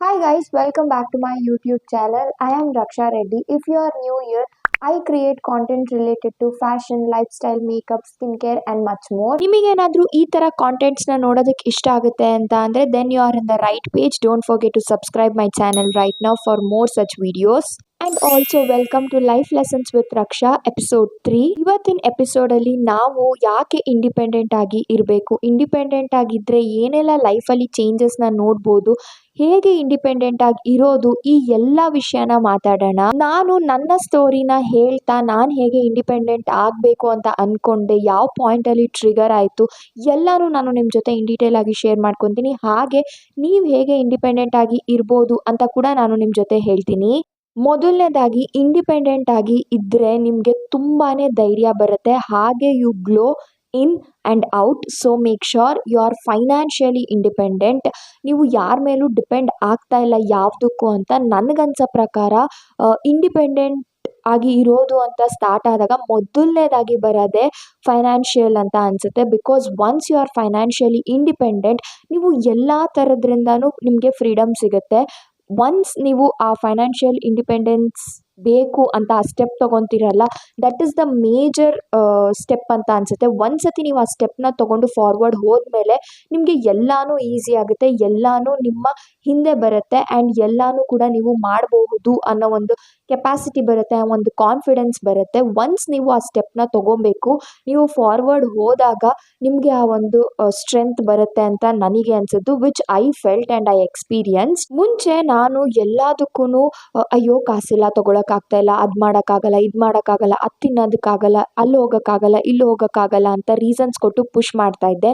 Hi guys, welcome back to my YouTube channel. I am Raksha Reddy. If you are new here, I create content related to fashion, lifestyle, makeup, skincare and much more. ನಿಮಗೇನಾದರೂ ಈ ತರ contents ನ ನೋಡೋದಕ್ಕೆ ಇಷ್ಟ ಆಗುತ್ತೆ ಅಂತ ಅಂದ್ರೆ then you are in the right page. Don't forget to subscribe my channel right now for more such videos. And also welcome to Life Lessons with Raksha episode 3. ಇವತ್ತಿನ ಎಪಿಸೋಡ್ ಅಲ್ಲಿ ನಾವು ಯಾಕೆ ಇಂಡಿಪೆಂಡೆಂಟ್ ಆಗಿ ಇರಬೇಕು, ಇಂಡಿಪೆಂಡೆಂಟ್ ಆಗಿದ್ರೆ ಏನೆಲ್ಲ ಲೈಫಲ್ಲಿ changes ನ ನೋಡ್ಬೋದು, ಹೇಗೆ ಇಂಡಿಪೆಂಡೆಂಟ್ ಆಗಿ ಇರೋದು, ಈ ಎಲ್ಲ ವಿಷಯನ ಮಾತಾಡೋಣ. ನಾನು ನನ್ನ ಸ್ಟೋರಿನ ಹೇಳ್ತಾ ನಾನು ಹೇಗೆ ಇಂಡಿಪೆಂಡೆಂಟ್ ಆಗಬೇಕು ಅಂತ ಅನ್ಕೊಂಡೆ, ಯಾವ ಪಾಯಿಂಟ್ ಅಲ್ಲಿ ಟ್ರಿಗರ್ ಆಯಿತು, ಎಲ್ಲರೂ ನಾನು ನಿಮ್ಮ ಜೊತೆ ಇನ್ ಡೀಟೇಲ್ ಆಗಿ ಶೇರ್ ಮಾಡ್ಕೊತೀನಿ. ಹಾಗೆ ನೀವು ಹೇಗೆ ಇಂಡಿಪೆಂಡೆಂಟ್ ಆಗಿ ಇರ್ಬೋದು ಅಂತ ಕೂಡ ನಾನು ನಿಮ್ಮ ಜೊತೆ ಹೇಳ್ತೀನಿ. ಮೊದಲನೇದಾಗಿ ಇಂಡಿಪೆಂಡೆಂಟ್ ಆಗಿ ಇದ್ದರೆ ನಿಮಗೆ ತುಂಬಾ ಧೈರ್ಯ ಬರುತ್ತೆ, ಹಾಗೆ you glow in and out. So make sure you are financially independent. ನೀವು ಯಾರ ಮೇಲೂ ಡಿಪೆಂಡ್ ಆಗ್ತಾ ಇಲ್ಲ ಯಾವುದಕ್ಕೂ ಅಂತ ನನಗನ್ಸೋ ಪ್ರಕಾರ ಇಂಡಿಪೆಂಡೆಂಟ್ ಆಗಿ ಇರೋದು ಅಂತ ಸ್ಟಾರ್ಟ್ ಆದಾಗ ಮೊದಲನೇದಾಗಿ ಬರೋದೇ ಫೈನಾನ್ಷಿಯಲ್ ಅಂತ ಅನಿಸುತ್ತೆ. Because once you are financially independent, ನೀವು ಎಲ್ಲ ಥರದ್ರಿಂದನೂ ನಿಮಗೆ ಫ್ರೀಡಮ್ ಸಿಗುತ್ತೆ. ಒನ್ಸ್ ನೀವು ಆ ಫೈನಾನ್ಷಿಯಲ್ ಇಂಡಿಪೆಂಡೆನ್ಸ್ ಬೇಕು ಅಂತ ಆ ಸ್ಟೆಪ್ ತೊಗೊತೀರಲ್ಲ, that is the major step ಅಂತ ಅನಿಸುತ್ತೆ. ಒಂದ್ಸತಿ ನೀವು ಆ ಸ್ಟೆಪ್ನ ತೊಗೊಂಡು ಫಾರ್ವರ್ಡ್ ಹೋದ್ಮೇಲೆ ನಿಮಗೆ ಎಲ್ಲನೂ ಈಸಿ ಆಗುತ್ತೆ, ಎಲ್ಲನೂ ನಿಮ್ಮ ಹಿಂದೆ ಬರುತ್ತೆ ಆ್ಯಂಡ್ ಎಲ್ಲನೂ ಕೂಡ ನೀವು ಮಾಡಬಹುದು ಅನ್ನೋ ಒಂದು ಕೆಪಾಸಿಟಿ ಬರುತ್ತೆ, ಒಂದು ಕಾನ್ಫಿಡೆನ್ಸ್ ಬರುತ್ತೆ. ಒನ್ಸ್ ನೀವು ಆ ಸ್ಟೆಪ್ನ ತೊಗೊಬೇಕು, ನೀವು ಫಾರ್ವರ್ಡ್ ಹೋದಾಗ ನಿಮಗೆ ಆ ಒಂದು ಸ್ಟ್ರೆಂತ್ ಬರುತ್ತೆ ಅಂತ ನನಗೆ ಅನಿಸಿದ್ದು, which I felt and I experience. ಮುಂಚೆ ನಾನು ಎಲ್ಲದಕ್ಕೂ ಅಯ್ಯೋ ಕಾಸಿಲ್ಲ, ತೊಗೊಳಕ್ಕಾಗ್ತಾ ಇಲ್ಲ, ಅದು ಮಾಡೋಕ್ಕಾಗಲ್ಲ, ಇದು ಮಾಡೋಕ್ಕಾಗಲ್ಲ, ಅದು ತಿನ್ನೋದಕ್ಕಾಗಲ್ಲ, ಅಲ್ಲಿ ಹೋಗೋಕ್ಕಾಗಲ್ಲ, ಇಲ್ಲಿ ಹೋಗೋಕ್ಕಾಗಲ್ಲ ಅಂತ ರೀಸನ್ಸ್ ಕೊಟ್ಟು ಪುಷ್ ಮಾಡ್ತಾ ಇದ್ದೆ.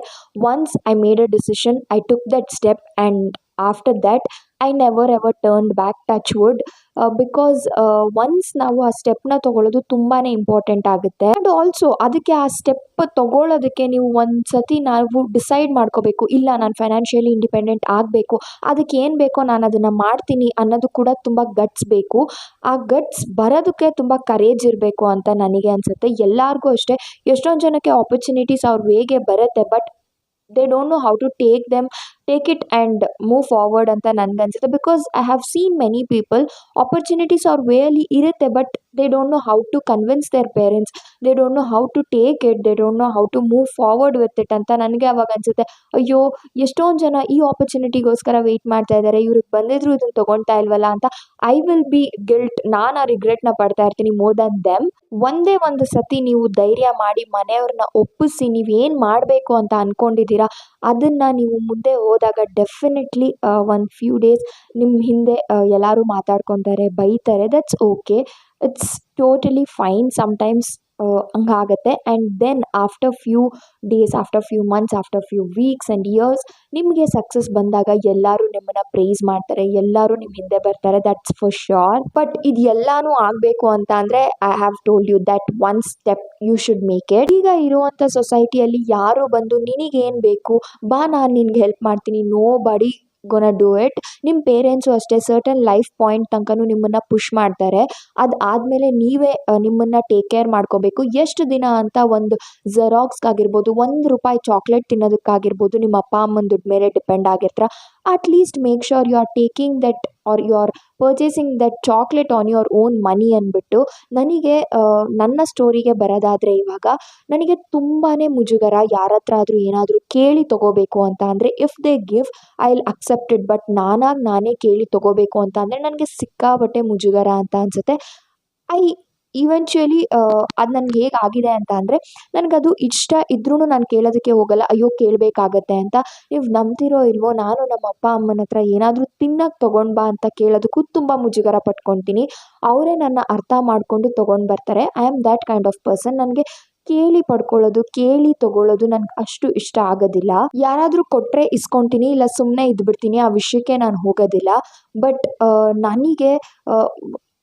Once I made a decision, I took that step and after that I never ever turned back, touch wood. Because once ನಾವು ಆ ಸ್ಟೆಪ್ನ ತೊಗೊಳ್ಳೋದು ತುಂಬಾ ಇಂಪಾರ್ಟೆಂಟ್ ಆಗುತ್ತೆ. ಆ್ಯಂಡ್ ಆಲ್ಸೋ ಅದಕ್ಕೆ ಆ ಸ್ಟೆಪ್ ತೊಗೊಳ್ಳೋದಕ್ಕೆ ನೀವು ಒಂದು ಸತಿ ನಾವು ಡಿಸೈಡ್ ಮಾಡ್ಕೋಬೇಕು, ಇಲ್ಲ ನಾನು ಫೈನಾನ್ಷಿಯಲಿ ಇಂಡಿಪೆಂಡೆಂಟ್ ಆಗಬೇಕು, ಅದಕ್ಕೆ ಏನು ಬೇಕೋ ನಾನು ಅದನ್ನು ಮಾಡ್ತೀನಿ ಅನ್ನೋದು ಕೂಡ ತುಂಬ ಗಟ್ಸ್ ಬೇಕು. ಆ ಗಟ್ಸ್ ಬರೋದಕ್ಕೆ ತುಂಬ ಕರೇಜ್ ಇರಬೇಕು ಅಂತ ನನಗೆ ಅನಿಸುತ್ತೆ. ಎಲ್ಲರಿಗೂ ಅಷ್ಟೇ, ಎಷ್ಟೊಂದು ಜನಕ್ಕೆ ಆಪರ್ಚುನಿಟೀಸ್ ಅವ್ರ ವೇಗೆ ಬರುತ್ತೆ, but they don't know how to take it and move forward ಅಂತ ನನಗನ್ಸುತ್ತೆ. Because I have seen many people, opportunities ಅವ್ರ ವೇಯಲ್ಲಿ ಇರುತ್ತೆ, but they don't know how to convince their parents, they don't know how to take it, they don't know how to move forward with it ಅಂತ ನನಗೆ ಅವಾಗ ಅನಿಸುತ್ತೆ. ಅಯ್ಯೋ ಎಷ್ಟೊಂದು ಜನ ಈ ಆಪರ್ಚುನಿಟಿಗೋಸ್ಕರ ವೆಯ್ಟ್ ಮಾಡ್ತಾ ಇದ್ದಾರೆ, ಇವ್ರಿಗೆ ಬಂದಿದ್ರು ಇದನ್ನು ತೊಗೊಳ್ತಾ ಇಲ್ವಲ್ಲ ಅಂತ ಐ ವಿಲ್ ಬಿ ಗಿಲ್ಟ್, ನಾನು ಆ ರಿಗ್ರೆಟ್ನ ಪಡ್ತಾ ಇರ್ತೀನಿ ಮೋರ್ ದ್ಯಾನ್ ದೆಮ್. ಒಂದೇ ಒಂದು ಸತಿ ನೀವು ಧೈರ್ಯ ಮಾಡಿ ಮನೆಯವ್ರನ್ನ ಒಪ್ಪಿಸಿ ನೀವೇನು ಮಾಡಬೇಕು ಅಂತ ಅಂದ್ಕೊಂಡಿದ್ದೀರಾ ಅದನ್ನು ನೀವು ಮುಂದೆ ಹೋದಾಗ ಡೆಫಿನೆಟ್ಲಿ ಒಂದು ಫ್ಯೂ ಡೇಸ್ ನಿಮ್ಮ ಹಿಂದೆ ಎಲ್ಲರೂ ಮಾತಾಡ್ಕೊತಾರೆ, ಬೈತಾರೆ, that's okay, it's totally fine. Sometimes ಹಂಗಾಗತ್ತೆ. And then after few days, after few months, after few weeks and years ನಿಮಗೆ ಸಕ್ಸಸ್ ಬಂದಾಗ ಎಲ್ಲರೂ ನಿಮ್ಮನ್ನು ಪ್ರೈಸ್ ಮಾಡ್ತಾರೆ, ಎಲ್ಲರೂ ನಿಮ್ಮ ಹಿಂದೆ ಬರ್ತಾರೆ, ದಟ್ಸ್ ಫಾರ್ ಶ್ಯೂರ್. ಬಟ್ ಇದು ಎಲ್ಲನೂ ಆಗಬೇಕು ಅಂತ ಅಂದರೆ I have told you that one step you should make it. ಈಗ ಇರುವಂಥ ಸೊಸೈಟಿಯಲ್ಲಿ ಯಾರು ಬಂದು ನಿನಗೇನು ಬೇಕು ಬಾ ನಾನು ನಿನ್ಗೆ ಹೆಲ್ಪ್ ಮಾಡ್ತೀನಿ, ನೋ ಬಡಿ ಗೋನ ಡೂ ಇಟ್. ನಿಮ್ಮ ಪೇರೆಂಟ್ಸು ಅಷ್ಟೇ ಸರ್ಟನ್ ಲೈಫ್ ಪಾಯಿಂಟ್ ತನಕನೂ ನಿಮ್ಮನ್ನು ಪುಷ್ ಮಾಡ್ತಾರೆ, ಅದು ಆದಮೇಲೆ ನೀವೇ ನಿಮ್ಮನ್ನು ಟೇಕ್ ಕೇರ್ ಮಾಡ್ಕೋಬೇಕು. ಎಷ್ಟು ದಿನ ಅಂತ ಒಂದು ಝೆರಾಕ್ಸ್ಗಾಗಿರ್ಬೋದು, ₹1 ಚಾಕ್ಲೇಟ್ ತಿನ್ನೋದಕ್ಕಾಗಿರ್ಬೋದು ನಿಮ್ಮ ಅಪ್ಪ ಅಮ್ಮನ ದುಡ್ಡು ಮೇಲೆ ಡಿಪೆಂಡ್ ಆಗಿರ್ತೀರ. At least make sure you are taking that are you are purchasing that chocolate on your own money ಅಂದ್ಬಿಟ್ಟು. ನನಗೆ ನನ್ನ ಸ್ಟೋರಿಗೆ ಬರೋದಾದರೆ ಇವಾಗ ನನಗೆ ತುಂಬಾ ಮುಜುಗರ ಯಾರ ಹತ್ರ ಆದರೂ ಏನಾದರೂ ಕೇಳಿ ತೊಗೋಬೇಕು ಅಂತ ಅಂದರೆ, if they give I will accept it, but ನಾನೇ ಕೇಳಿ ತೊಗೋಬೇಕು ಅಂತ ಅಂದರೆ ನನಗೆ ಸಿಕ್ಕಾಬಟ್ಟೆ ಮುಜುಗರ ಅಂತ ಅನಿಸುತ್ತೆ. ಐ ಇವೆಂಚುಯಲಿ ಅದು ನನಗೆ ಹೇಗಾಗಿದೆ ಅಂತ ಅಂದರೆ, ನನಗದು ಇಷ್ಟ ಇದ್ರೂ ನಾನು ಕೇಳೋದಕ್ಕೆ ಹೋಗಲ್ಲ, ಅಯ್ಯೋ ಕೇಳಬೇಕಾಗತ್ತೆ ಅಂತ. ನೀವು ನಂಬ್ತಿರೋ ಇಲ್ವೋ, ನಾನು ನಮ್ಮ ಅಪ್ಪ ಅಮ್ಮನ ಹತ್ರ ಏನಾದರೂ ತಿನ್ನೋಕ್ಕೆ ತೊಗೊಂಡು ಬಾ ಅಂತ ಕೇಳೋದಕ್ಕೂ ತುಂಬ ಮುಜುಗರ ಪಟ್ಕೊತೀನಿ. ಅವರೇ ನನ್ನ ಅರ್ಥ ಮಾಡಿಕೊಂಡು ತೊಗೊಂಡು ಬರ್ತಾರೆ. I am that kind of person. ನನಗೆ ಕೇಳಿ ಪಡ್ಕೊಳ್ಳೋದು, ಕೇಳಿ ತೊಗೊಳ್ಳೋದು ನನಗೆ ಅಷ್ಟು ಇಷ್ಟ ಆಗೋದಿಲ್ಲ. ಯಾರಾದರೂ ಕೊಟ್ಟರೆ ಇಸ್ಕೊತೀನಿ, ಇಲ್ಲ ಸುಮ್ಮನೆ ಇದ್ಬಿಡ್ತೀನಿ, ಆ ವಿಷಯಕ್ಕೆ ನಾನು ಹೋಗೋದಿಲ್ಲ. ಬಟ್ ನನಗೆ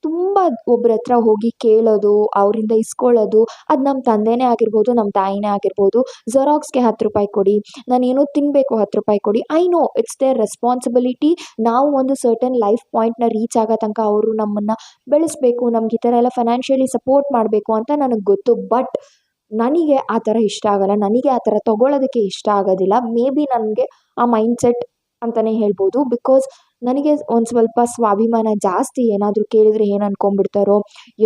ತುಂಬ ಒಬ್ಬರ ಹತ್ರ ಹೋಗಿ ಕೇಳೋದು, ಅವರಿಂದ ಇಸ್ಕೊಳ್ಳೋದು, ಅದು ನಮ್ಮ ತಂದೆನೇ ಆಗಿರ್ಬೋದು, ನಮ್ಮ ತಾಯಿನೇ ಆಗಿರ್ಬೋದು. ಝೆರಾಕ್ಸ್ಗೆ ₹10 ಕೊಡಿ, ನಾನೇನೋ ತಿನ್ನಬೇಕು ₹10 ಕೊಡಿ, I know it's their responsibility. ನಾವು ಒಂದು ಸರ್ಟನ್ ಲೈಫ್ ಪಾಯಿಂಟ್ನ ರೀಚ್ ಆಗೋ ತನಕ ಅವರು ನಮ್ಮನ್ನು ಬೆಳೆಸಬೇಕು, ನಮ್ಗೆ ಈ ಥರ ಎಲ್ಲ ಫೈನಾನ್ಷಿಯಲಿ ಸಪೋರ್ಟ್ ಮಾಡಬೇಕು ಅಂತ ನನಗೆ ಗೊತ್ತು. ಬಟ್ ನನಗೆ ಆ ಥರ ಇಷ್ಟ ಆಗಲ್ಲ, ನನಗೆ ಆ ಥರ ತೊಗೊಳ್ಳೋದಕ್ಕೆ ಇಷ್ಟ ಆಗೋದಿಲ್ಲ. ಮೇ ಬಿ ನನಗೆ ಆ ಮೈಂಡ್ಸೆಟ್ ಅಂತಲೇ ಹೇಳ್ಬೋದು. ಬಿಕಾಸ್ ನನಗೆ ಒಂದು ಸ್ವಲ್ಪ ಸ್ವಾಭಿಮಾನ ಜಾಸ್ತಿ. ಏನಾದರೂ ಕೇಳಿದರೆ ಏನು ಅನ್ಕೊಂಡ್ಬಿಡ್ತಾರೋ,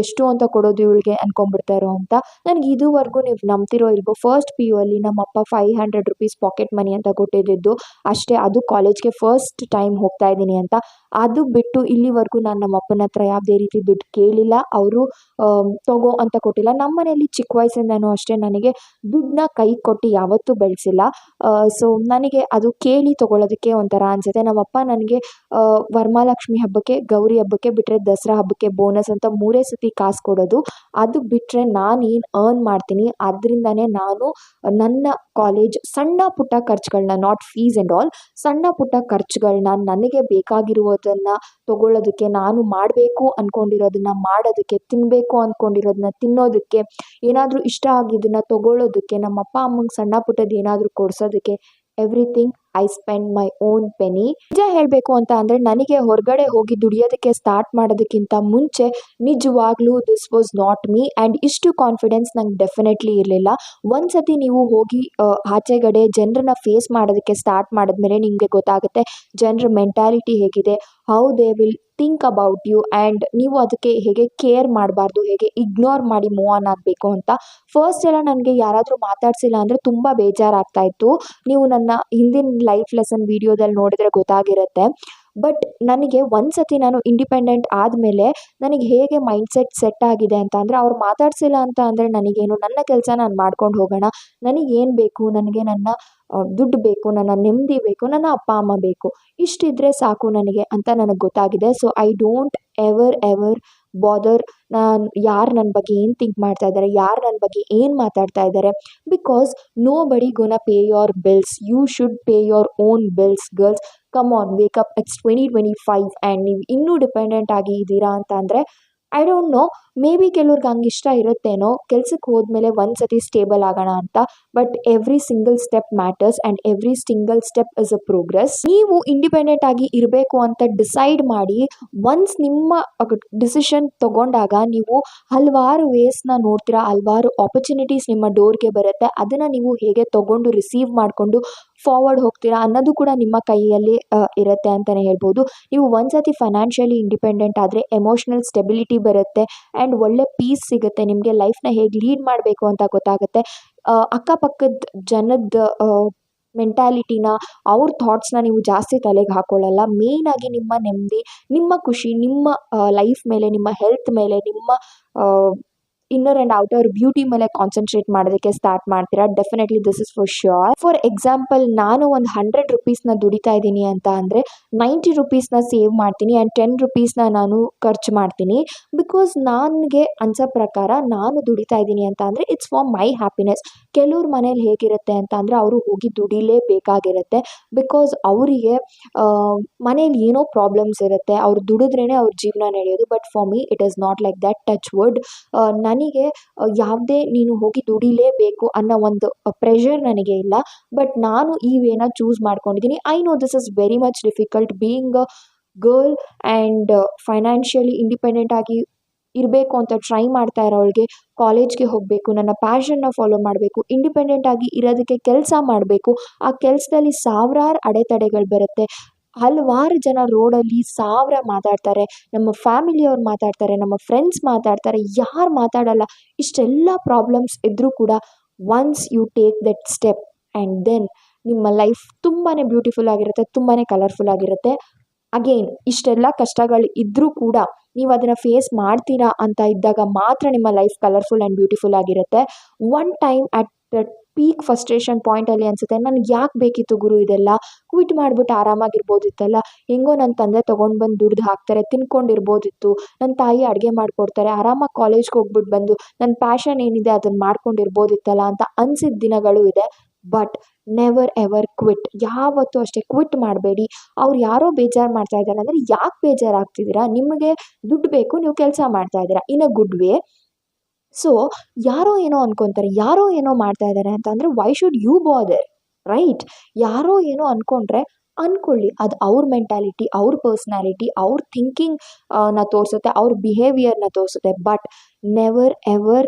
ಎಷ್ಟು ಅಂತ ಕೊಡೋದು ಇವಳಿಗೆ ಅನ್ಕೊಂಡ್ಬಿಡ್ತಾರೋ ಅಂತ. ನನಗೆ ಇದುವರೆಗೂ ನೀವು ನಂಬ್ತಿರೋ ಇಲ್ವೋ, ಫಸ್ಟ್ ಪಿ ಯು ಅಲ್ಲಿ ನಮ್ಮಪ್ಪ ₹500 ಪಾಕೆಟ್ ಮನಿ ಅಂತ ಕೊಟ್ಟಿದ್ದು ಅಷ್ಟೇ. ಅದು ಕಾಲೇಜ್ಗೆ ಫಸ್ಟ್ ಟೈಮ್ ಹೋಗ್ತಾ ಇದ್ದೀನಿ ಅಂತ. ಅದು ಬಿಟ್ಟು ಇಲ್ಲಿವರೆಗೂ ನಾನು ನಮ್ಮ ಅಪ್ಪನ ಹತ್ರ ಯಾವುದೇ ರೀತಿ ದುಡ್ಡು ಕೇಳಿಲ್ಲ. ಅವರು ತಗೋ ಅಂತ ಕೊಟ್ಟಿಲ್ಲ. ನಮ್ಮ ಮನೆಯಲ್ಲಿ ಚಿಕ್ಕ ವಯಸ್ಸಿಂದನೂ ಅಷ್ಟೇ ನನಗೆ ದುಡ್ಡನ್ನ ಕೈ ಕೊಟ್ಟು ಯಾವತ್ತೂ ಬೆಳೆಸಿಲ್ಲ. ಸೊ ನನಗೆ ಅದು ಕೇಳಿ ತೊಗೊಳೋದಕ್ಕೆ ಒಂಥರ ಅನಿಸುತ್ತೆ. ನಮ್ಮಪ್ಪ ನನಗೆ ವರಮಹಾಲಕ್ಷ್ಮಿ ಹಬ್ಬಕ್ಕೆ, ಗೌರಿ ಹಬ್ಬಕ್ಕೆ ಬಿಟ್ಟರೆ ದಸರಾ ಹಬ್ಬಕ್ಕೆ ಬೋನಸ್ ಅಂತ 3 ಸತಿ ಕಾಸು ಕೊಡೋದು. ಅದು ಬಿಟ್ಟರೆ ನಾನೇನು ಅರ್ನ್ ಮಾಡ್ತೀನಿ ಅದರಿಂದನೇ ನಾನು ನನ್ನ ಕಾಲೇಜ್ ಸಣ್ಣ ಪುಟ್ಟ ಖರ್ಚುಗಳನ್ನ, ನಾಟ್ ಫೀಸ್ ಆ್ಯಂಡ್ ಆಲ್, ಸಣ್ಣ ಪುಟ್ಟ ಖರ್ಚುಗಳನ್ನ, ನನಗೆ ಬೇಕಾಗಿರುವುದನ್ನು ತೊಗೊಳ್ಳೋದಕ್ಕೆ, ನಾನು ಮಾಡಬೇಕು ಅಂದ್ಕೊಂಡಿರೋದನ್ನ ಮಾಡೋದಕ್ಕೆ, ತಿನ್ನಬೇಕು ಅಂದ್ಕೊಂಡಿರೋದನ್ನ ತಿನ್ನೋದಕ್ಕೆ, ಏನಾದರೂ ಇಷ್ಟ ಆಗಿದ್ದನ್ನು ತೊಗೊಳ್ಳೋದಕ್ಕೆ, ನಮ್ಮ ಅಪ್ಪ ಅಮ್ಮಂಗೆ ಸಣ್ಣ ಪುಟ್ಟದ್ದು ಏನಾದರೂ ಕೊಡಿಸೋದಕ್ಕೆ, everything I spend my own penny. ನಿಜ ಹೇಳಬೇಕು ಅಂತ ಅಂದರೆ ನನಗೆ ಹೊರಗಡೆ ಹೋಗಿ ದುಡಿಯೋದಕ್ಕೆ ಸ್ಟಾರ್ಟ್ ಮಾಡೋದಕ್ಕಿಂತ ಮುಂಚೆ ನಿಜವಾಗ್ಲೂ this was not me and ಇಷ್ಟು ಕಾನ್ಫಿಡೆನ್ಸ್ ನಂಗೆ ಡೆಫಿನೆಟ್ಲಿ ಇರಲಿಲ್ಲ. ಒಂದು ಸತಿ ನೀವು ಹೋಗಿ ಆಚೆಗಡೆ ಜನರನ್ನ ಫೇಸ್ ಮಾಡೋದಕ್ಕೆ ಸ್ಟಾರ್ಟ್ ಮಾಡಿದ್ಮೇಲೆ ನಿಮಗೆ ಗೊತ್ತಾಗುತ್ತೆ ಜನರ ಮೆಂಟಾಲಿಟಿ ಹೇಗಿದೆ, how they will think about you, and ನೀವು ಅದಕ್ಕೆ ಹೇಗೆ ಕೇರ್ ಮಾಡಬಾರ್ದು, ಹೇಗೆ ಇಗ್ನೋರ್ ಮಾಡಿ ಮೂವ್ ಆನ್ ಆಗಬೇಕು ಅಂತ. ಫಸ್ಟ್ ಎಲ್ಲ ನನಗೆ ಯಾರಾದರೂ ಮಾತಾಡ್ಸಿಲ್ಲ ಅಂದರೆ ತುಂಬ ಬೇಜಾರಾಗ್ತಾ ಇತ್ತು. ನೀವು ನನ್ನ ಹಿಂದಿನ ಲೈಫ್ ಲೆಸನ್ ವೀಡಿಯೋದಲ್ಲಿ ನೋಡಿದರೆ ಗೊತ್ತಾಗಿರುತ್ತೆ. ಬಟ್ ನನಗೆ ಒಂದು ಸತಿ ನಾನು ಇಂಡಿಪೆಂಡೆಂಟ್ ಆದಮೇಲೆ ನನಗೆ ಹೇಗೆ ಮೈಂಡ್ಸೆಟ್ ಸೆಟ್ ಆಗಿದೆ ಅಂತ ಅಂದರೆ, ಅವ್ರು ಮಾತಾಡ್ಸಿಲ್ಲ ಅಂತ ಅಂದರೆ ನನಗೇನು, ನನ್ನ ಕೆಲಸ ನಾನು ಮಾಡ್ಕೊಂಡು ಹೋಗೋಣ, ನನಗೇನು ಬೇಕು, ನನಗೆ ನನ್ನ ದುಡ್ಡು ಬೇಕು, ನನ್ನ ನೆಮ್ಮದಿ ಬೇಕು, ನನ್ನ ಅಪ್ಪ ಅಮ್ಮ ಬೇಕು, ಇಷ್ಟಿದ್ರೆ ಸಾಕು ನನಗೆ ಅಂತ ನನಗೆ ಗೊತ್ತಾಗಿದೆ. ಸೊ ಐ ಡೋಂಟ್ ಎವರ್ ಬಾದರ್ ನಾನು ಯಾರು ನನ್ನ ಬಗ್ಗೆ ಏನು ಥಿಂಕ್ ಮಾಡ್ತಾ ಇದ್ದಾರೆ, ಯಾರು ನನ್ನ ಬಗ್ಗೆ ಏನು ಮಾತಾಡ್ತಾ ಇದ್ದಾರೆ. Because nobody gonna pay your bills, you should pay your own bills girls. Come on, wake up, it's 2025 and ನೀವು ಇನ್ನೂ ಡಿಪೆಂಡೆಂಟ್ ಆಗಿ ಇದ್ದೀರಾ ಅಂತ ಅಂದರೆ I don't know, maybe ಕೆಲವ್ರಿಗೆ ಹಂಗೆ ಇಷ್ಟ ಇರುತ್ತೇನೋ ಕೆಲ್ಸಕ್ಕೆ ಹೋದ್ಮೇಲೆ ಒಂದು ಸತಿ ಸ್ಟೇಬಲ್ ಆಗೋಣ ಅಂತ. But every single step matters and every single step is a progress. ನೀವು ಇಂಡಿಪೆಂಡೆಂಟ್ ಆಗಿ ಇರಬೇಕು ಅಂತ ಡಿಸೈಡ್ ಮಾಡಿ ಒನ್ಸ್ ನಿಮ್ಮ ಡಿಸಿಷನ್ ತೊಗೊಂಡಾಗ ನೀವು ಹಲವಾರು ವೇಸ್ನ ನೋಡ್ತೀರಾ, ಹಲವಾರು ಆಪರ್ಚುನಿಟೀಸ್ ನಿಮ್ಮ ಡೋರ್ಗೆ ಬರುತ್ತೆ. ಅದನ್ನು ನೀವು ಹೇಗೆ ತೊಗೊಂಡು ರಿಸೀವ್ ಮಾಡಿಕೊಂಡು ಫಾರ್ವರ್ಡ್ ಹೋಗ್ತೀರಾ ಅನ್ನೋದು ಕೂಡ ನಿಮ್ಮ ಕೈಯಲ್ಲಿ ಇರುತ್ತೆ ಅಂತಲೇ ಹೇಳ್ಬೋದು. ನೀವು ಒಂದ್ಸತಿ ಫೈನಾನ್ಷಿಯಲಿ ಇಂಡಿಪೆಂಡೆಂಟ್ ಆದರೆ ಎಮೋಷ್ನಲ್ ಸ್ಟೆಬಿಲಿಟಿ ಬರುತ್ತೆ ಆ್ಯಂಡ್ ಒಳ್ಳೆ ಪೀಸ್ ಸಿಗುತ್ತೆ. ನಿಮಗೆ ಲೈಫ್ನ ಹೇಗೆ ಲೀಡ್ ಮಾಡಬೇಕು ಅಂತ ಗೊತ್ತಾಗುತ್ತೆ. ಅಕ್ಕಪಕ್ಕದ ಜನದ ಮೆಂಟ್ಯಾಲಿಟಿನ, ಅವ್ರ ಥಾಟ್ಸ್ನ ನೀವು ಜಾಸ್ತಿ ತಲೆಗೆ ಹಾಕ್ಕೊಳ್ಳಲ್ಲ. ಮೇಯ್ನಾಗಿ ನಿಮ್ಮ ನೆಮ್ಮದಿ, ನಿಮ್ಮ ಖುಷಿ, ನಿಮ್ಮ ಲೈಫ್ ಮೇಲೆ, ನಿಮ್ಮ ಹೆಲ್ತ್ ಮೇಲೆ, ನಿಮ್ಮ ಇನ್ನರ್ ಆ್ಯಂಡ್ ಔಟರ್ ಬ್ಯೂಟಿ ಮೇಲೆ ಕಾನ್ಸಂಟ್ರೇಟ್ ಮಾಡೋದಕ್ಕೆ ಸ್ಟಾರ್ಟ್ ಮಾಡ್ತೀರಾ. Definitely this is for sure. For example, ನಾನು ಒಂದು ₹100 ದುಡಿತಾ ಇದ್ದೀನಿ ಅಂತ ಅಂದರೆ ₹90 ಸೇವ್ ಮಾಡ್ತೀನಿ ಆ್ಯಂಡ್ ₹10 ನಾನು ಖರ್ಚು ಮಾಡ್ತೀನಿ. ಬಿಕಾಸ್ ನನಗೆ ಅನ್ಸೋ ಪ್ರಕಾರ ನಾನು ದುಡಿತಾ ಇದ್ದೀನಿ ಅಂತ ಅಂದರೆ ಇಟ್ಸ್ ಫಾರ್ ಮೈ ಹ್ಯಾಪಿನೆಸ್. ಕೆಲವ್ರ ಮನೇಲಿ ಹೇಗಿರುತ್ತೆ ಅಂತ ಅಂದರೆ ಅವರು ಹೋಗಿ ದುಡಿಲೇಬೇಕಾಗಿರುತ್ತೆ. ಬಿಕಾಸ್ ಅವರಿಗೆ ಮನೇಲಿ ಏನೋ ಪ್ರಾಬ್ಲಮ್ಸ್ ಇರುತ್ತೆ, ಅವ್ರು ದುಡಿದ್ರೇ ಅವ್ರ ಜೀವನ ನಡೆಯೋದು. But for me it is not like that. Touch wood, ನನಗೆ ಯಾವುದೇ ನೀನು ಹೋಗಿ ದುಡಿಲೇಬೇಕು ಅನ್ನೋ ಒಂದು ಪ್ರೆಷರ್ ನನಗೆ ಇಲ್ಲ. ಬಟ್ ನಾನು ಈ ವೇನ ಚೂಸ್ ಮಾಡ್ಕೊಂಡಿದ್ದೀನಿ. I know this is very much difficult being a girl and financially independent ಆಗಿ ಇರಬೇಕು ಅಂತ ಟ್ರೈ ಮಾಡ್ತಾ ಇರೋಳಿಗೆ ಕಾಲೇಜ್ಗೆ ಹೋಗಬೇಕು, ನನ್ನ ಪ್ಯಾಷನ್ನ ಫಾಲೋ ಮಾಡಬೇಕು, ಇಂಡಿಪೆಂಡೆಂಟ್ ಆಗಿ ಇರೋದಕ್ಕೆ ಕೆಲಸ ಮಾಡಬೇಕು. ಆ ಕೆಲಸದಲ್ಲಿ ಸಾವಿರಾರು ಅಡೆತಡೆಗಳು ಬರುತ್ತೆ. ಹಲವಾರು ಜನ ರೋಡಲ್ಲಿ ಸಾವಿರ ಮಾತಾಡ್ತಾರೆ, ನಮ್ಮ ಫ್ಯಾಮಿಲಿಯವ್ರು ಮಾತಾಡ್ತಾರೆ, ನಮ್ಮ ಫ್ರೆಂಡ್ಸ್ ಮಾತಾಡ್ತಾರೆ, ಯಾರು ಮಾತಾಡಲ್ಲ. ಇಷ್ಟೆಲ್ಲ ಪ್ರಾಬ್ಲಮ್ಸ್ ಇದ್ದರೂ ಕೂಡ once you take that step and then ನಿಮ್ಮ ಲೈಫ್ ತುಂಬಾ ಬ್ಯೂಟಿಫುಲ್ ಆಗಿರುತ್ತೆ, ತುಂಬಾ ಕಲರ್ಫುಲ್ ಆಗಿರುತ್ತೆ. ಅಗೇನ್, ಇಷ್ಟೆಲ್ಲ ಕಷ್ಟಗಳು ಇದ್ದರೂ ಕೂಡ ನೀವು ಅದನ್ನು ಫೇಸ್ ಮಾಡ್ತೀರಾ ಅಂತ ಇದ್ದಾಗ ಮಾತ್ರ ನಿಮ್ಮ ಲೈಫ್ ಕಲರ್ಫುಲ್ ಆ್ಯಂಡ್ ಬ್ಯೂಟಿಫುಲ್ ಆಗಿರುತ್ತೆ. One time at that peak frustration ಪಾಯಿಂಟಲ್ಲಿ ಅನಿಸುತ್ತೆ, ನನಗೆ ಯಾಕೆ ಬೇಕಿತ್ತು ಗುರು ಇದೆಲ್ಲ, ಕ್ವಿಟ್ ಮಾಡಿಬಿಟ್ಟು ಆರಾಮಾಗಿರ್ಬೋದಿತ್ತಲ್ಲ, ಹೆಂಗೋ ನನ್ನ ತಂದೆ ತೊಗೊಂಡು ಬಂದು ದುಡ್ದು ಹಾಕ್ತಾರೆ, ತಿನ್ಕೊಂಡಿರ್ಬೋದಿತ್ತು, ನನ್ನ ತಾಯಿ ಅಡುಗೆ ಮಾಡಿಕೊಡ್ತಾರೆ, ಆರಾಮಾಗಿ ಕಾಲೇಜ್ಗೆ ಹೋಗ್ಬಿಟ್ಟು ಬಂದು ನನ್ನ ಪ್ಯಾಷನ್ ಏನಿದೆ ಅದನ್ನು ಮಾಡ್ಕೊಂಡಿರ್ಬೋದಿತ್ತಲ್ಲ ಅಂತ ಅನಿಸಿದ ದಿನಗಳು ಇದೆ. But never ever quit. ಯಾವತ್ತೂ ಅಷ್ಟೇ ಕ್ವಿಟ್ ಮಾಡಬೇಡಿ. ಅವ್ರು ಯಾರೋ ಬೇಜಾರು ಮಾಡ್ತಾ ಇದ್ದಾರೆ ಅಂದರೆ ಯಾಕೆ ಬೇಜಾರಾಗ್ತಿದ್ದೀರಾ? ನಿಮಗೆ ದುಡ್ಡು ಬೇಕು, ನೀವು ಕೆಲಸ ಮಾಡ್ತಾ ಇದ್ದೀರಾ in a good way. So ಯಾರೋ ಏನೋ ಅನ್ಕೊತಾರೆ, ಯಾರೋ ಏನೋ ಮಾಡ್ತಾ ಇದ್ದಾರೆ ಅಂತ ಅಂದರೆ why should you bother, right? ಯಾರೋ ಏನೋ ಅಂದ್ಕೊಂಡ್ರೆ ಅಂದ್ಕೊಳ್ಳಿ. ಅದು ಅವ್ರ ಮೆಂಟಾಲಿಟಿ, ಅವ್ರ ಪರ್ಸ್ನಾಲಿಟಿ, ಅವ್ರ ಥಿಂಕಿಂಗ್ ನ ತೋರಿಸುತ್ತೆ, ಅವ್ರ ಬಿಹೇವಿಯರ್ನ ತೋರಿಸುತ್ತೆ. ಬಟ್ ನೆವರ್ ಎವರ್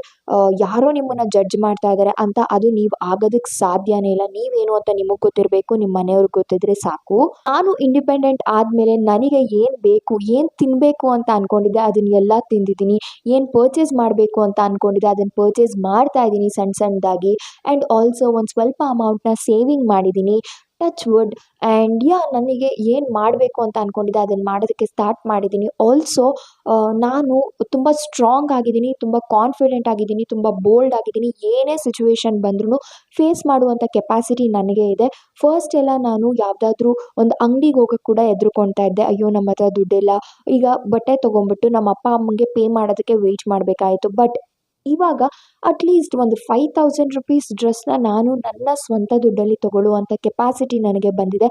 ಯಾರೋ ನಿಮ್ಮನ್ನು ಜಡ್ಜ್ ಮಾಡ್ತಾ ಇದ್ದಾರೆ ಅಂತ ಅದು ನೀವು ಆಗೋದಕ್ಕೆ ಸಾಧ್ಯನೇ ಇಲ್ಲ. ನೀವೇನು ಅಂತ ನಿಮಗೆ ಗೊತ್ತಿರಬೇಕು, ನಿಮ್ಮ ಮನೆಯವ್ರಿಗೆ ಗೊತ್ತಿದ್ರೆ ಸಾಕು. ನಾನು ಇಂಡಿಪೆಂಡೆಂಟ್ ಆದಮೇಲೆ ನನಗೆ ಏನು ಬೇಕು, ಏನು ತಿನ್ನಬೇಕು ಅಂತ ಅಂದ್ಕೊಂಡಿದ್ದೆ ಅದನ್ನೆಲ್ಲ ತಿಂದಿದ್ದೀನಿ. ಏನು ಪರ್ಚೇಸ್ ಮಾಡಬೇಕು ಅಂತ ಅಂದ್ಕೊಂಡಿದ್ದೆ ಅದನ್ನು ಪರ್ಚೇಸ್ ಮಾಡ್ತಾ ಇದ್ದೀನಿ ಸಣ್ಣ ಸಣ್ಣದಾಗಿ. ಆ್ಯಂಡ್ ಆಲ್ಸೋ ಒಂದು ಸ್ವಲ್ಪ ಅಮೌಂಟ್ನ ಸೇವಿಂಗ್ ಮಾಡಿದ್ದೀನಿ, ಟಚ್ ವುಡ್. ಆ್ಯಂಡ್ ನನಗೆ ಏನು ಮಾಡಬೇಕು ಅಂತ ಅಂದ್ಕೊಂಡಿದ್ದೆ ಅದನ್ನು ಮಾಡೋದಕ್ಕೆ ಸ್ಟಾರ್ಟ್ ಮಾಡಿದ್ದೀನಿ. ಆಲ್ಸೋ ನಾನು ತುಂಬ ಸ್ಟ್ರಾಂಗ್ ಆಗಿದ್ದೀನಿ, ತುಂಬ ಕಾನ್ಫಿಡೆಂಟ್ ಆಗಿದ್ದೀನಿ, ತುಂಬ ಬೋಲ್ಡ್ ಆಗಿದ್ದೀನಿ. ಏನೇ ಸಿಚುವೇಶನ್ ಬಂದ್ರೂ ಫೇಸ್ ಮಾಡುವಂಥ ಕೆಪಾಸಿಟಿ ನನಗೆ ಇದೆ. ಫಸ್ಟ್ ಎಲ್ಲ ನಾನು ಯಾವುದಾದ್ರೂ ಒಂದು ಅಂಗಡಿಗೆ ಹೋಗೋಕ್ಕೆ ಕೂಡ ಹೆದರ್ಕೊಳ್ತಾ ಇದ್ದೆ. ಅಯ್ಯೋ ನಮ್ಮ ಹತ್ರ ದುಡ್ಡಿಲ್ಲ, ಈಗ ಬಟ್ಟೆ ತೊಗೊಂಬಿಟ್ಟು ನಮ್ಮ ಅಪ್ಪ ಅಮ್ಮಂಗೆ ಪೇ ಮಾಡೋದಕ್ಕೆ ವೆಯ್ಟ್ ಮಾಡಬೇಕಾಯಿತು. ಬಟ್ ಇವಾಗ ಅಟ್ಲೀಸ್ಟ್ ಒಂದು 5000 ರುಪೀಸ್ ಡ್ರೆಸ್ನ ನಾನು ನನ್ನ ಸ್ವಂತ ದುಡ್ಡಲ್ಲಿ ತೊಗೊಳ್ಳುವಂಥ ಕೆಪಾಸಿಟಿ ನನಗೆ ಬಂದಿದೆ.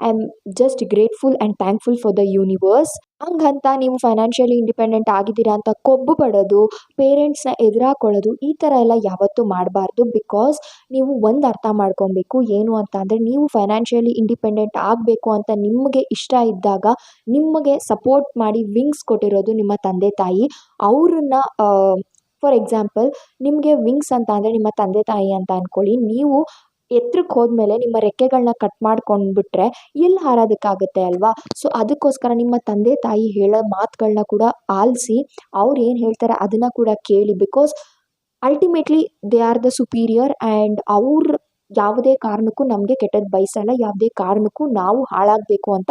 I am just grateful and thankful for the universe. ಹಂಗಂತ ನೀವು ಫೈನಾನ್ಷಿಯಲಿ ಇಂಡಿಪೆಂಡೆಂಟ್ ಆಗಿದ್ದೀರಾ ಅಂತ ಕೊಬ್ಬು ಪಡೋದು, ಪೇರೆಂಟ್ಸ್ನ ಎದುರಾಕೊಳ್ಳೋದು, ಈ ಥರ ಎಲ್ಲ ಯಾವತ್ತೂ ಮಾಡಬಾರ್ದು. ಬಿಕಾಸ್ ನೀವು ಒಂದು ಅರ್ಥ ಮಾಡ್ಕೊಬೇಕು, ಏನು ಅಂತ ಅಂದರೆ ನೀವು ಫೈನಾನ್ಷಿಯಲಿ ಇಂಡಿಪೆಂಡೆಂಟ್ ಆಗಬೇಕು ಅಂತ ನಿಮಗೆ ಇಷ್ಟ ಇದ್ದಾಗ ನಿಮಗೆ ಸಪೋರ್ಟ್ ಮಾಡಿ ವಿಂಗ್ಸ್ ಕೊಟ್ಟಿರೋದು ನಿಮ್ಮ ತಂದೆ ತಾಯಿ. ಅವ್ರನ್ನ ಫಾರ್ ಎಕ್ಸಾಂಪಲ್ ನಿಮಗೆ ವಿಂಗ್ಸ್ ಅಂತ ಅಂದರೆ ನಿಮ್ಮ ತಂದೆ ತಾಯಿ ಅಂತ ಅಂದ್ಕೊಳ್ಳಿ. ನೀವು ಎತ್ತರಕ್ಕೆ ಹೋದ್ಮೇಲೆ ನಿಮ್ಮ ರೆಕ್ಕೆಗಳನ್ನ ಕಟ್ ಮಾಡ್ಕೊಂಡ್ಬಿಟ್ರೆ ಎಲ್ಲಿ ಹಾರೋದಕ್ಕಾಗುತ್ತೆ ಅಲ್ವಾ? ಸೊ ಅದಕ್ಕೋಸ್ಕರ ನಿಮ್ಮ ತಂದೆ ತಾಯಿ ಹೇಳೋ ಮಾತುಗಳನ್ನ ಕೂಡ ಆಲಿಸಿ, ಅವ್ರು ಏನು ಹೇಳ್ತಾರೆ ಅದನ್ನು ಕೂಡ ಕೇಳಿ. Because ultimately they are the superior and ಅವ್ರು ಯಾವುದೇ ಕಾರಣಕ್ಕೂ ನಮಗೆ ಕೆಟ್ಟದ್ದು ಬಯಸಲ್ಲ. ಯಾವುದೇ ಕಾರಣಕ್ಕೂ ನಾವು ಹಾಳಾಗಬೇಕು ಅಂತ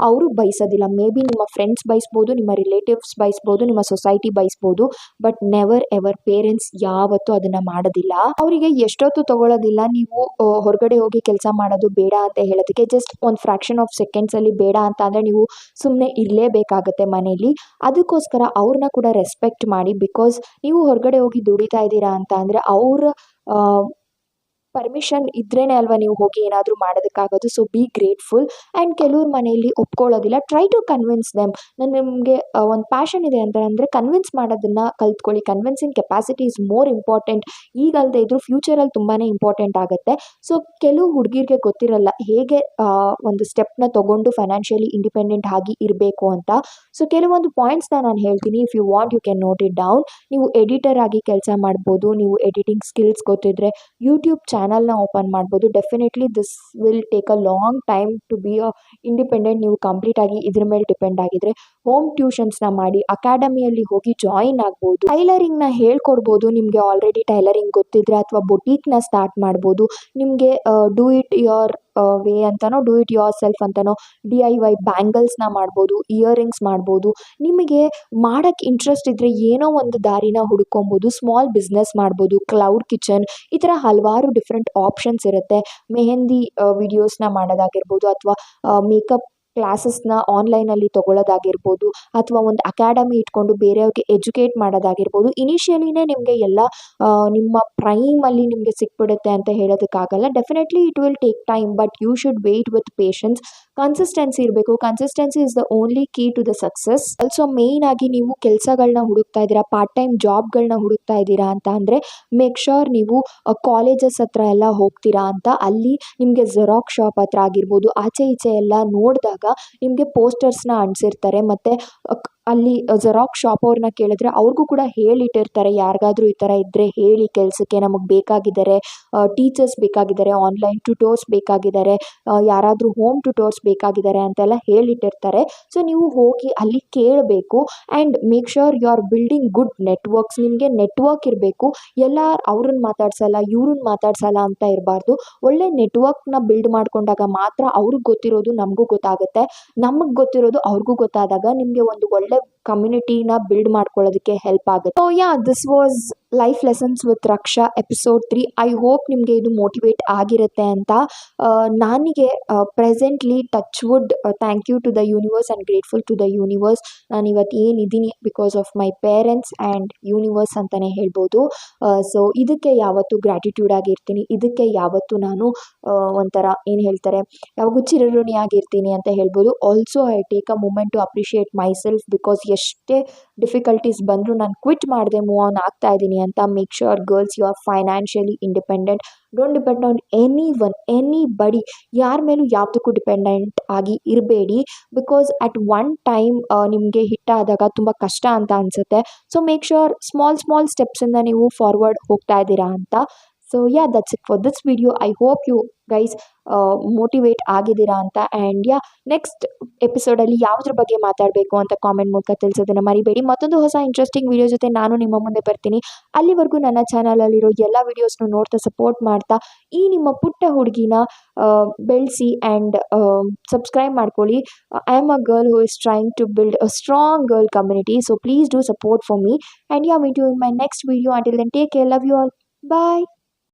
ಅವರು ಬಯಸೋದಿಲ್ಲ. ಮೇ ಬಿ ನಿಮ್ಮ ಫ್ರೆಂಡ್ಸ್ ಬಯಸ್ಬೋದು, ನಿಮ್ಮ ರಿಲೇಟಿವ್ಸ್ ಬಯಸ್ಬೋದು, ನಿಮ್ಮ ಸೊಸೈಟಿ ಬಯಸ್ಬೋದು. ಬಟ್ ನೆವರ್ ಎವರ್ ಪೇರೆಂಟ್ಸ್ ಯಾವತ್ತೂ ಅದನ್ನು ಮಾಡೋದಿಲ್ಲ. ಅವರಿಗೆ ಎಷ್ಟೊತ್ತು ತಗೊಳ್ಳೋದಿಲ್ಲ ನೀವು ಹೊರಗಡೆ ಹೋಗಿ ಕೆಲಸ ಮಾಡೋದು ಬೇಡ ಅಂತ ಹೇಳೋದಕ್ಕೆ. ಜಸ್ಟ್ ಒಂದು ಫ್ರ್ಯಾಕ್ಷನ್ ಆಫ್ ಸೆಕೆಂಡ್ಸಲ್ಲಿ ಬೇಡ ಅಂತ ಅಂದರೆ ನೀವು ಸುಮ್ಮನೆ ಇರಲೇಬೇಕಾಗತ್ತೆ ಮನೇಲಿ. ಅದಕ್ಕೋಸ್ಕರ ಅವ್ರನ್ನ ಕೂಡ ರೆಸ್ಪೆಕ್ಟ್ ಮಾಡಿ. ಬಿಕಾಸ್ ನೀವು ಹೊರಗಡೆ ಹೋಗಿ ದುಡಿತಾ ಇದ್ದೀರಾ ಅಂತ ಅಂದರೆ ಅವ್ರ ಪರ್ಮಿಷನ್ ಇದ್ರೇ ಅಲ್ವಾ ನೀವು ಹೋಗಿ ಏನಾದರೂ ಮಾಡೋದಕ್ಕಾಗೋದು. So be grateful. ಆ್ಯಂಡ್ ಕೆಲವ್ರ ಮನೆಯಲ್ಲಿ ಒಪ್ಕೊಳ್ಳೋದಿಲ್ಲ. Try to convince them. ನಿಮಗೆ ಒಂದು ಪ್ಯಾಷನ್ ಇದೆ ಅಂತ ಅಂದರೆ ಕನ್ವಿನ್ಸ್ ಮಾಡೋದನ್ನು ಕಲ್ತ್ಕೊಳ್ಳಿ. Convincing capacity is more important. ಈಗಲ್ಲದೆ ಇದ್ರೂ ಫ್ಯೂಚರಲ್ಲಿ ತುಂಬಾ ಇಂಪಾರ್ಟೆಂಟ್ ಆಗುತ್ತೆ. ಸೊ ಕೆಲವು ಹುಡುಗಿರಿಗೆ ಗೊತ್ತಿರಲ್ಲ ಹೇಗೆ ಒಂದು ಸ್ಟೆಪ್ನ ತೊಗೊಂಡು ಫೈನಾನ್ಷಿಯಲಿ ಇಂಡಿಪೆಂಡೆಂಟ್ ಆಗಿ ಇರಬೇಕು ಅಂತ. ಸೊ ಕೆಲವೊಂದು ಪಾಯಿಂಟ್ಸ್ನ ನಾನು ಹೇಳ್ತೀನಿ. If you want you can note it down. ನೀವು ಎಡಿಟರ್ ಆಗಿ ಕೆಲಸ ಮಾಡ್ಬೋದು. ನೀವು ಎಡಿಟಿಂಗ್ ಸ್ಕಿಲ್ಸ್ ಗೊತ್ತಿದ್ರೆ ಯೂಟ್ಯೂಬ್ ಚಾನಲ್ನ ಓಪನ್ ಮಾಡ್ಬೋದು. Definitely this will take a long time to be independent. ನೀವು ಕಂಪ್ಲೀಟಾಗಿ ಇದ್ರ ಮೇಲೆ ಡಿಪೆಂಡ್ ಆಗಿದ್ರೆ ಹೋಮ್ ಟ್ಯೂಷನ್ಸ್ನ ಮಾಡಿ, ಅಕಾಡೆಮಿಯಲ್ಲಿ ಹೋಗಿ ಜಾಯಿನ್ ಆಗ್ಬೋದು. ಟೈಲರಿಂಗ್ನ ಹೇಳ್ಕೊಡ್ಬೋದು ನಿಮಗೆ ಆಲ್ರೆಡಿ ಟೈಲರಿಂಗ್ ಗೊತ್ತಿದ್ರೆ, ಅಥವಾ ಬೊಟೀಕ್ನ ಸ್ಟಾರ್ಟ್ ಮಾಡ್ಬೋದು. ನಿಮಗೆ ಡೂ ಇಟ್ ಯೋರ್ ವೇ ಅಂತನೋ, ಡೂ ಇಟ್ ಯೋರ್ ಸೆಲ್ಫ್ ಅಂತನೋ DIY ಬ್ಯಾಂಗಲ್ಸ್ನ ಮಾಡ್ಬೋದು, ಇಯರಿಂಗ್ಸ್ ಮಾಡ್ಬೋದು. ನಿಮಗೆ ಮಾಡೋಕ್ಕೆ ಇಂಟ್ರೆಸ್ಟ್ ಇದ್ದರೆ ಏನೋ ಒಂದು ದಾರಿನ ಹುಡ್ಕೊಬೋದು. ಸ್ಮಾಲ್ ಬಿಸ್ನೆಸ್ ಮಾಡ್ಬೋದು, ಕ್ಲೌಡ್ ಕಿಚನ್, ಈ ಥರ ಹಲವಾರು ಡಿಫ್ರೆಂಟ್ ಆಪ್ಷನ್ಸ್ ಇರುತ್ತೆ. ಮೆಹಂದಿ ವಿಡಿಯೋಸ್ನ ಮಾಡೋದಾಗಿರ್ಬೋದು, ಅಥವಾ ಮೇಕಪ್ ಕ್ಲಾಸಸ್ನ ಆನ್ಲೈನಲ್ಲಿ ತೊಗೊಳ್ಳೋದಾಗಿರ್ಬೋದು, ಅಥವಾ ಒಂದು ಅಕಾಡೆಮಿ ಇಟ್ಕೊಂಡು ಬೇರೆಯವ್ರಿಗೆ ಎಜುಕೇಟ್ ಮಾಡೋದಾಗಿರ್ಬೋದು. ಇನಿಷಿಯಲಿನೇ ನಿಮಗೆ ಎಲ್ಲ ನಿಮ್ಮ ಪ್ರೈಮಲ್ಲಿ ನಿಮಗೆ ಸಿಕ್ಬಿಡುತ್ತೆ ಅಂತ ಹೇಳೋದಕ್ಕಾಗಲ್ಲ. Definitely it will take time, but you should wait with patience. Consistency ಇರಬೇಕು. Consistency is the only key to the success. Also main ಆಗಿ ನೀವು ಕೆಲಸಗಳನ್ನ ಹುಡುಕ್ತಾ ಇದ್ದೀರಾ, ಪಾರ್ಟ್ ಟೈಮ್ ಜಾಬ್ಗಳನ್ನ ಹುಡುಕ್ತಾ ಇದ್ದೀರಾ ಅಂತ ಅಂದರೆ ಮೇಕ್ ಶೋರ್ ನೀವು ಕಾಲೇಜಸ್ ಹತ್ರ ಎಲ್ಲ ಹೋಗ್ತೀರಾ ಅಂತ. ಅಲ್ಲಿ ನಿಮಗೆ ಜೆರಾಕ್ಸ್ ಶಾಪ್ ಹತ್ರ ಆಗಿರ್ಬೋದು, ಆಚೆ ಈಚೆ ಎಲ್ಲ ನೋಡಿದಾಗ ನಿಮಗೆ ಪೋಸ್ಟರ್ಸ್ನ ಅಂಟಿಸಿರ್ತಾರೆ. ಮತ್ತು ಅಲ್ಲಿ ಜೆರಾಕ್ಸ್ ಶಾಪ್ ಅವ್ರನ್ನ ಕೇಳಿದ್ರೆ ಅವ್ರಿಗೂ ಕೂಡ ಹೇಳಿಟ್ಟಿರ್ತಾರೆ, ಯಾರಿಗಾದ್ರೂ ಈ ಥರ ಇದ್ದರೆ ಹೇಳಿ ಕೆಲಸಕ್ಕೆ, ನಮಗೆ ಬೇಕಾಗಿದ್ದಾರೆ, ಟೀಚರ್ಸ್ ಬೇಕಾಗಿದ್ದಾರೆ, ಆನ್ಲೈನ್ ಟ್ಯೂಟರ್ಸ್ ಬೇಕಾಗಿದ್ದಾರೆ, ಯಾರಾದರೂ ಹೋಮ್ ಟ್ಯೂಟರ್ಸ್ ಬೇಕಾಗಿದ್ದಾರೆ ಅಂತೆಲ್ಲ ಹೇಳಿಟ್ಟಿರ್ತಾರೆ. ಸೊ ನೀವು ಹೋಗಿ ಅಲ್ಲಿ ಕೇಳಬೇಕು. And make sure you are building good networks. ನಿಮಗೆ ನೆಟ್ವರ್ಕ್ ಇರಬೇಕು. ಎಲ್ಲ ಅವ್ರನ್ನ ಮಾತಾಡ್ಸಲ್ಲ, ಇವ್ರನ್ನ ಮಾತಾಡ್ಸಲ್ಲ ಅಂತ ಇರಬಾರ್ದು. ಒಳ್ಳೆ ನೆಟ್ವರ್ಕ್ನ ಬಿಲ್ಡ್ ಮಾಡ್ಕೊಂಡಾಗ ಮಾತ್ರ ಅವ್ರಿಗೆ ಗೊತ್ತಿರೋದು ನಮಗೂ ಗೊತ್ತಾಗುತ್ತೆ, ನಮಗೆ ಗೊತ್ತಿರೋದು ಅವ್ರಿಗೂ ಗೊತ್ತಾದಾಗ ನಿಮಗೆ ಒಂದು ಒಳ್ಳೆ ಕಮ್ಯುನಿಟಿನ ಬಿಲ್ಡ್ ಮಾಡ್ಕೊಳ್ಳೋದಕ್ಕೆ ಹೆಲ್ಪ್ ಆಗುತ್ತೆ. So this was life lessons with Raksha episode 3. I hope ನಿಮಗೆ ಇದು ಮೋಟಿವೇಟ್ ಆಗಿರುತ್ತೆ ಅಂತ. ನನಗೆ presently touch wood, thank you to the universe and grateful to the universe. ನಾನು ಇವತ್ತು ಏನಿದ್ದೀನಿ because of my parents and universe ಅಂತಲೇ ಹೇಳ್ಬೋದು. ಸೊ ಇದಕ್ಕೆ ಯಾವತ್ತೂ ಗ್ರ್ಯಾಟಿಟ್ಯೂಡ್ ಆಗಿರ್ತೀನಿ. ಇದಕ್ಕೆ ಯಾವತ್ತೂ ನಾನು ಒಂಥರ ಏನು ಹೇಳ್ತಾರೆ, ಯಾವಾಗೂ ಚಿರಋಣಿಯಾಗಿರ್ತೀನಿ ಅಂತ ಹೇಳ್ಬೋದು. Also I take a moment to appreciate myself because ಎಷ್ಟೇ ಡಿಫಿಕಲ್ಟೀಸ್ ಬಂದರೂ ನಾನು ಕ್ವಿಟ್ ಮಾಡದೆ ಮೂವ್ ಆನ್ ಆಗ್ತಾ ಇದ್ದೀನಿ ಅಂತ. Make sure girls you are financially independent. Don't depend on anybody. ಯಾರ ಮೇಲೂ ಯಾವುದಕ್ಕೂ ಡಿಪೆಂಡೆಂಟ್ ಆಗಿ ಇರಬೇಡಿ. ಬಿಕಾಸ್ ಅಟ್ ಒನ್ ಟೈಮ್ ನಿಮಗೆ ಹಿಟ್ಟಾದಾಗ ತುಂಬ ಕಷ್ಟ ಅಂತ ಅನಿಸುತ್ತೆ. ಸೊ ಮೇಕ್ ಶ್ಯೂರ್ ಸ್ಮಾಲ್ ಸ್ಟೆಪ್ಸಿಂದ ನೀವು ಫಾರ್ವರ್ಡ್ ಹೋಗ್ತಾ ಇದ್ದೀರಾ ಅಂತ. So yeah, that's it for this video. I hope you guys motivate ಆಗಿದ್ದೀರಾ ಅಂತ. ಆ್ಯಂಡ್ ಯಾ, ನೆಕ್ಸ್ಟ್ ಎಪಿಸೋಡಲ್ಲಿ ಯಾವುದ್ರ ಬಗ್ಗೆ ಮಾತಾಡಬೇಕು ಅಂತ ಕಾಮೆಂಟ್ ಮೂಲಕ ತಿಳಿಸೋದನ್ನು ಮರಿಬೇಡಿ. ಮತ್ತೊಂದು ಹೊಸ ಇಂಟ್ರೆಸ್ಟಿಂಗ್ ವಿಡಿಯೋ ಜೊತೆ ನಾನು ನಿಮ್ಮ ಮುಂದೆ ಬರ್ತೀನಿ. ಅಲ್ಲಿವರೆಗೂ ನನ್ನ ಚಾನಲಲ್ಲಿರೋ ಎಲ್ಲ ವಿಡಿಯೋಸ್ನು ನೋಡ್ತಾ ಸಪೋರ್ಟ್ ಮಾಡ್ತಾ ಈ ನಿಮ್ಮ ಪುಟ್ಟ ಹುಡುಗಿನ ಬೆಳೆಸಿ ಆ್ಯಂಡ್ ಸಬ್ಸ್ಕ್ರೈಬ್ ಮಾಡ್ಕೊಳ್ಳಿ. I am a girl who is trying to build a strong girl community. So please do support for me. And yeah, meet you in my next video. Until then, take care. Love you all. Bye.